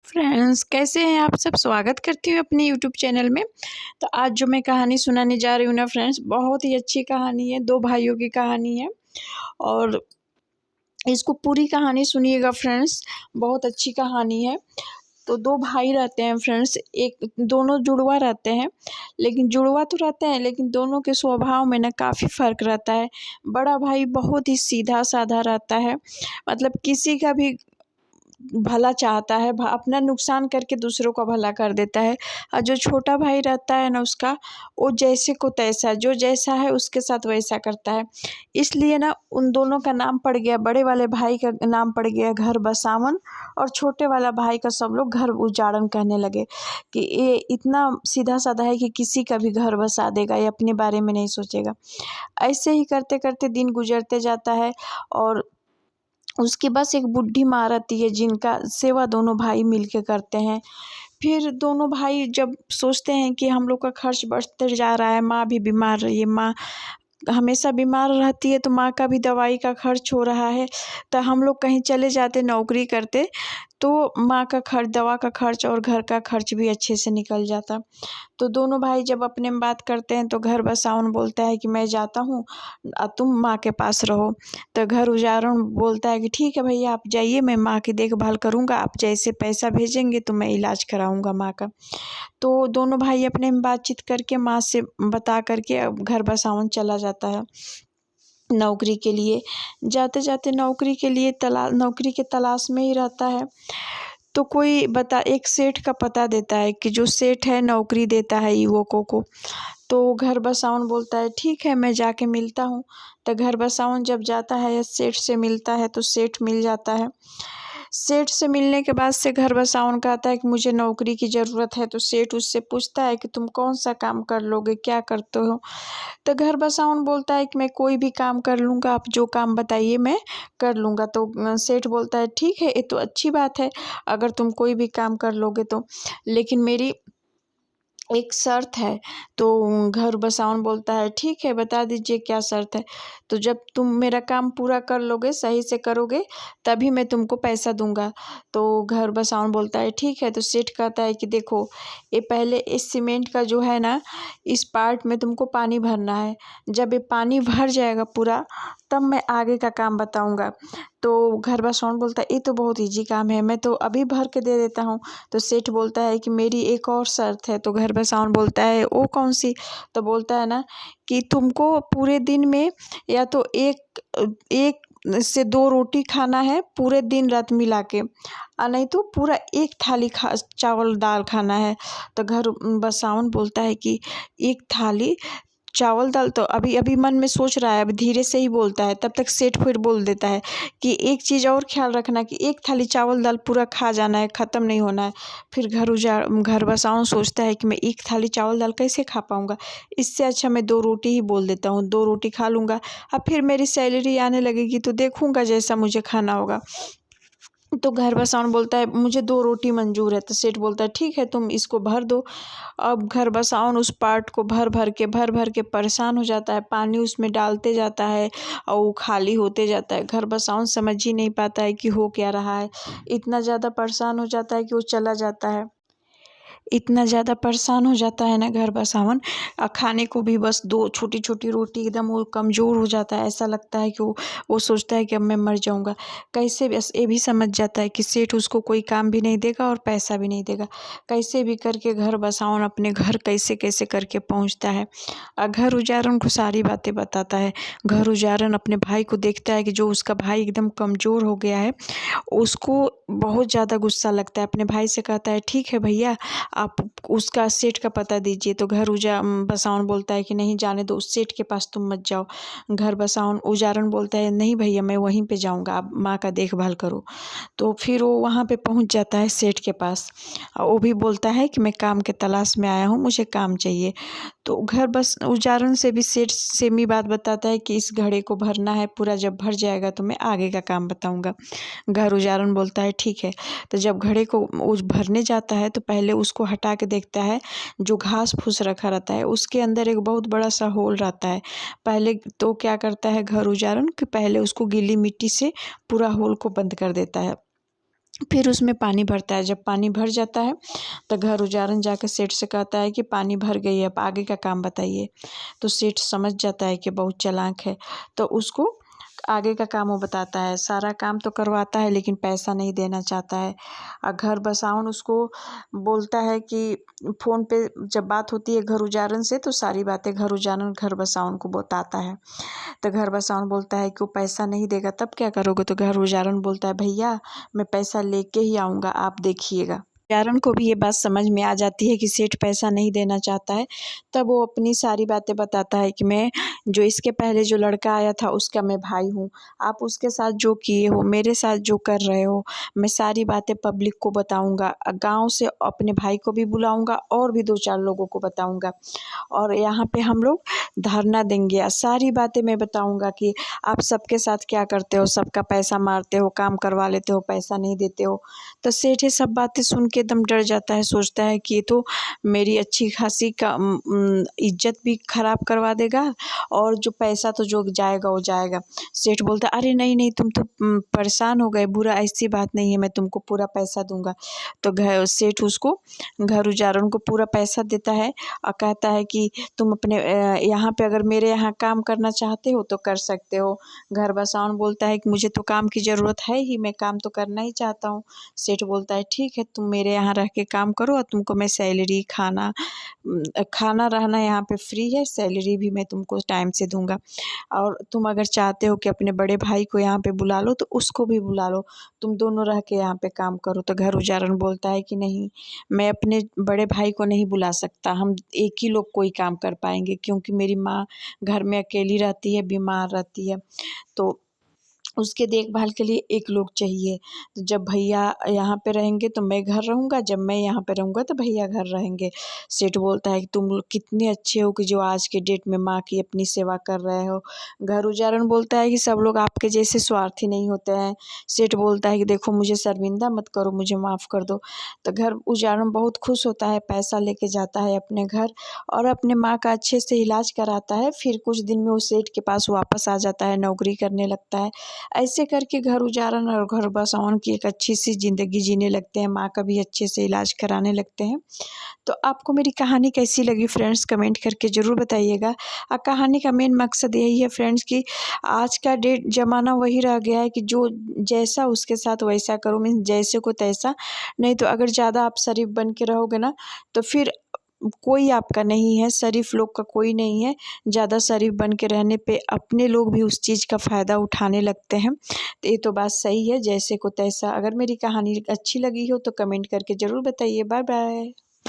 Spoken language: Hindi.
फ्रेंड्स, कैसे हैं आप सब। स्वागत करती हूँ अपने यूट्यूब चैनल में। तो आज जो मैं कहानी सुनाने जा रही हूँ ना फ्रेंड्स, बहुत ही अच्छी कहानी है। दो भाइयों की कहानी है और इसको पूरी कहानी सुनिएगा फ्रेंड्स, बहुत अच्छी कहानी है। तो दो भाई रहते हैं फ्रेंड्स, एक दोनों जुड़वा रहते हैं, लेकिन जुड़वा तो रहते हैं लेकिन दोनों के स्वभाव में ना काफ़ी फ़र्क रहता है। बड़ा भाई बहुत ही सीधा साधा रहता है, मतलब किसी का भी भला चाहता है, अपना नुकसान करके दूसरों का भला कर देता है। और जो छोटा भाई रहता है ना उसका, वो जैसे को तैसा, जो जैसा है उसके साथ वैसा करता है। इसलिए ना उन दोनों का नाम पड़ गया, बड़े वाले भाई का नाम पड़ गया घर बसावन, और छोटे वाला भाई का सब लोग घर उजाड़न कहने लगे कि ये इतना सीधा साधा है कि किसी का भी घर बसा देगा, ये अपने बारे में नहीं सोचेगा। ऐसे ही करते करते दिन गुजरते जाता है और उसके बस एक बूढ़ी माँ रहती है जिनका सेवा दोनों भाई मिलके करते हैं। फिर दोनों भाई जब सोचते हैं कि हम लोग का खर्च बढ़ते जा रहा है, माँ भी बीमार रही है, माँ हमेशा बीमार रहती है तो माँ का भी दवाई का खर्च हो रहा है, तो हम लोग कहीं चले जाते नौकरी करते तो माँ का खर्च, दवा का खर्च और घर का खर्च भी अच्छे से निकल जाता। तो दोनों भाई जब अपने में बात करते हैं तो घर बसावन बोलता है कि मैं जाता हूँ, तुम माँ के पास रहो। तो घर उजारण बोलता है कि ठीक है भैया, आप जाइए, मैं माँ की देखभाल करूँगा, आप जैसे पैसा भेजेंगे तो मैं इलाज कराऊँगा माँ का। तो दोनों भाई अपने में बातचीत करके माँ से बता करके अब घर बसावन चला जाता है नौकरी के लिए। जाते जाते नौकरी के लिए नौकरी के तलाश में ही रहता है। तो कोई एक सेठ का पता देता है कि जो सेठ है नौकरी देता है युवकों को। तो घर बसावन बोलता है ठीक है, मैं जाके मिलता हूँ। तो घर बसावन जब जाता है सेठ से मिलता है तो सेठ मिल जाता है। सेठ से मिलने के बाद से घर बसावन कहता है कि मुझे नौकरी की ज़रूरत है। तो सेठ उससे पूछता है कि तुम कौन सा काम कर लोगे, क्या करते हो। तो घर बसावन बोलता है कि मैं कोई भी काम कर लूँगा, आप जो काम बताइए मैं कर लूँगा। तो सेठ बोलता है ठीक है, ये तो अच्छी बात है अगर तुम कोई भी काम कर लोगे तो, लेकिन मेरी एक शर्त है। तो घर बसावन बोलता है ठीक है, बता दीजिए क्या शर्त है। तो जब तुम मेरा काम पूरा कर लोगे, सही से करोगे, तभी मैं तुमको पैसा दूंगा। तो घर बसावन बोलता है ठीक है। तो सेठ कहता है कि देखो, ये पहले इस सीमेंट का जो है ना, इस पार्ट में तुमको पानी भरना है। जब ये पानी भर जाएगा पूरा, तब मैं आगे का काम बताऊंगा। तो घर बसावन बोलता है ये तो बहुत ईजी काम है, मैं तो अभी भर के दे देता हूँ। तो सेठ बोलता है कि मेरी एक और शर्त है। तो घर बसावन बोलता है वो कौन सी। तो बोलता है ना कि तुमको पूरे दिन में या तो एक एक से दो रोटी खाना है पूरे दिन रात मिला के, और नहीं तो पूरा एक थाली चावल दाल खाना है। तो घर बसावन बोलता है कि एक थाली चावल दाल, तो अभी अभी मन में सोच रहा है, अभी धीरे से ही बोलता है। तब तक सेठ फिर बोल देता है कि एक चीज़ और ख्याल रखना कि एक थाली चावल दाल पूरा खा जाना है, ख़त्म नहीं होना है। फिर घर बसाऊं सोचता है कि मैं एक थाली चावल दाल कैसे खा पाऊँगा, इससे अच्छा मैं दो रोटी ही बोल देता हूँ, दो रोटी खा लूँगा। अब फिर मेरी सैलरी आने लगेगी तो देखूँगा जैसा मुझे खाना होगा। तो घर बसावन बोलता है मुझे दो रोटी मंजूर है। तो सेठ बोलता है ठीक है, तुम इसको भर दो। अब घर बसावन उस पार्ट को भर भर के परेशान हो जाता है, पानी उसमें डालते जाता है और वो खाली होते जाता है। घर बसावन समझ ही नहीं पाता है कि हो क्या रहा है, इतना ज़्यादा परेशान हो जाता है कि वो चला जाता है। इतना ज़्यादा परेशान हो जाता है ना घर बसावन, खाने को भी बस दो छोटी छोटी रोटी, एकदम वो कमज़ोर हो जाता है। ऐसा लगता है कि वो सोचता है कि अब मैं मर जाऊंगा। कैसे बस ये भी समझ जाता है कि सेठ उसको कोई काम भी नहीं देगा और पैसा भी नहीं देगा। कैसे भी करके घर बसावन अपने घर कैसे कैसे करके पहुंचता है और घर उजारन को सारी बातें बताता है। घर उजारन अपने भाई को देखता है कि जो उसका भाई एकदम कमज़ोर हो गया है, उसको बहुत ज़्यादा गुस्सा लगता है। अपने भाई से कहता है ठीक है भैया, आप उसका सेठ का पता दीजिए। तो घर बसावन बोलता है कि नहीं, जाने दो, उस सेठ के पास तुम मत जाओ। घर बसावन उजारन बोलता है नहीं भैया, मैं वहीं पे जाऊंगा, आप माँ का देखभाल करो। तो फिर वो वहाँ पे पहुँच जाता है सेठ के पास और वो भी बोलता है कि मैं काम के तलाश में आया हूँ, मुझे काम चाहिए। तो घर बस उजारन से भी सेठ सेम ही बात बताता है कि इस घड़े को भरना है पूरा, जब भर जाएगा तो मैं आगे का काम बताऊंगा। घर उजारन बोलता है ठीक है। तो जब घड़े को भरने जाता है तो पहले उसको हटा के देखता है, जो घास फूस रखा रहता है उसके अंदर एक बहुत बड़ा सा होल रहता है। पहले तो क्या करता है घर उजारन कि पहले उसको गीली मिट्टी से पूरा होल को बंद कर देता है। फिर उसमें पानी भरता है। जब पानी भर जाता है तो घर उजारन जाकर सेठ से कहता है कि पानी भर गई है, अब आगे का काम बताइए। तो सेठ समझ जाता है कि बहुत चालाक है, तो उसको आगे का काम वो बताता है। सारा काम तो करवाता है लेकिन पैसा नहीं देना चाहता है। और घर बसाउन उसको बोलता है कि फ़ोन पे जब बात होती है घर उजारन से, तो सारी बातें घर उजारन घर बसाउन को बताता है। तो घर बसाउन बोलता है कि वो पैसा नहीं देगा तब क्या करोगे? तो घर उजारन बोलता है, भैया मैं पैसा लेके ही आऊँगा, आप देखिएगा। उजारन को भी ये बात समझ में आ जाती है कि सेठ पैसा नहीं देना चाहता है। तब वो अपनी सारी बातें बताता है कि मैं जो इसके पहले जो लड़का आया था उसका मैं भाई हूँ, आप उसके साथ जो किए हो, मेरे साथ जो कर रहे हो, मैं सारी बातें पब्लिक को बताऊँगा, गाँव से अपने भाई को भी बुलाऊँगा और भी 2-4 लोगों को बताऊँगा, और यहाँ पे हम लोग धरना देंगे। सारी बातें मैं बताऊँगा कि आप सबके साथ क्या करते हो, सबका पैसा मारते हो, काम करवा लेते हो, पैसा नहीं देते हो। तो सेठ ये सब बातें सुन के एकदम डर जाता है, सोचता है कि ये तो मेरी अच्छी खासी का इज्जत भी खराब करवा देगा, और जो पैसा तो जो जाएगा वो जाएगा। सेठ बोलता है, अरे नहीं नहीं, तुम तो परेशान हो गए, बुरा ऐसी बात नहीं है, मैं तुमको पूरा पैसा दूंगा। तो सेठ उसको घर उजारन को पूरा पैसा देता है और कहता है कि तुम अपने यहाँ पे अगर मेरे यहाँ काम करना चाहते हो तो कर सकते हो। घर बसाउन बोलता है कि मुझे तो काम की ज़रूरत है ही, मैं काम तो करना ही चाहता हूँ। सेठ बोलता है, ठीक है, तुम मेरे यहाँ रह के काम करो और तुमको मैं सैलरी, खाना रहना यहाँ पे फ्री है, सैलरी भी मैं तुमको टाइम से दूंगा। और तुम अगर चाहते हो कि अपने बड़े भाई को यहाँ पे बुला लो तो उसको भी बुला लो, तुम दोनों रह के यहाँ पे काम करो। तो घर उजारन बोलता है कि नहीं, मैं अपने बड़े भाई को नहीं बुला सकता, हम एक ही लोग कोई काम कर पाएंगे, क्योंकि मेरी माँ घर में अकेली रहती है, बीमार रहती है, तो उसके देखभाल के लिए एक लोग चाहिए। तो जब भैया यहाँ पे रहेंगे तो मैं घर रहूँगा, जब मैं यहाँ पे रहूँगा तो भैया घर रहेंगे। सेठ बोलता है कि तुम लोग कितने अच्छे हो कि जो आज के डेट में माँ की अपनी सेवा कर रहे हो। घर उजारन बोलता है कि सब लोग आपके जैसे स्वार्थी नहीं होते हैं। सेठ बोलता है कि देखो, मुझे शर्मिंदा मत करो, मुझे माफ़ कर दो। तो घर उजारन बहुत खुश होता है, पैसा लेके जाता है अपने घर और अपने माँ का अच्छे से इलाज कराता है। फिर कुछ दिन में वो सेठ के पास वापस आ जाता है, नौकरी करने लगता है। ऐसे करके घर उजारन और घर बसाउन की एक अच्छी सी ज़िंदगी जीने लगते हैं, माँ का भी अच्छे से इलाज कराने लगते हैं। तो आपको मेरी कहानी कैसी लगी फ्रेंड्स, कमेंट करके ज़रूर बताइएगा। कहानी का मेन मकसद यही है फ्रेंड्स कि आज का डेट ज़माना वही रह गया है कि जो जैसा उसके साथ वैसा करो, मीन्स जैसे को तैसा। नहीं तो अगर ज़्यादा आप शरीफ बन के रहोगे ना तो फिर कोई आपका नहीं है, शरीफ लोग का कोई नहीं है। ज़्यादा शरीफ बन के रहने पे अपने लोग भी उस चीज़ का फ़ायदा उठाने लगते हैं। तो ये तो बात सही है, जैसे को तैसा। अगर मेरी कहानी अच्छी लगी हो तो कमेंट करके ज़रूर बताइए। Bye bye.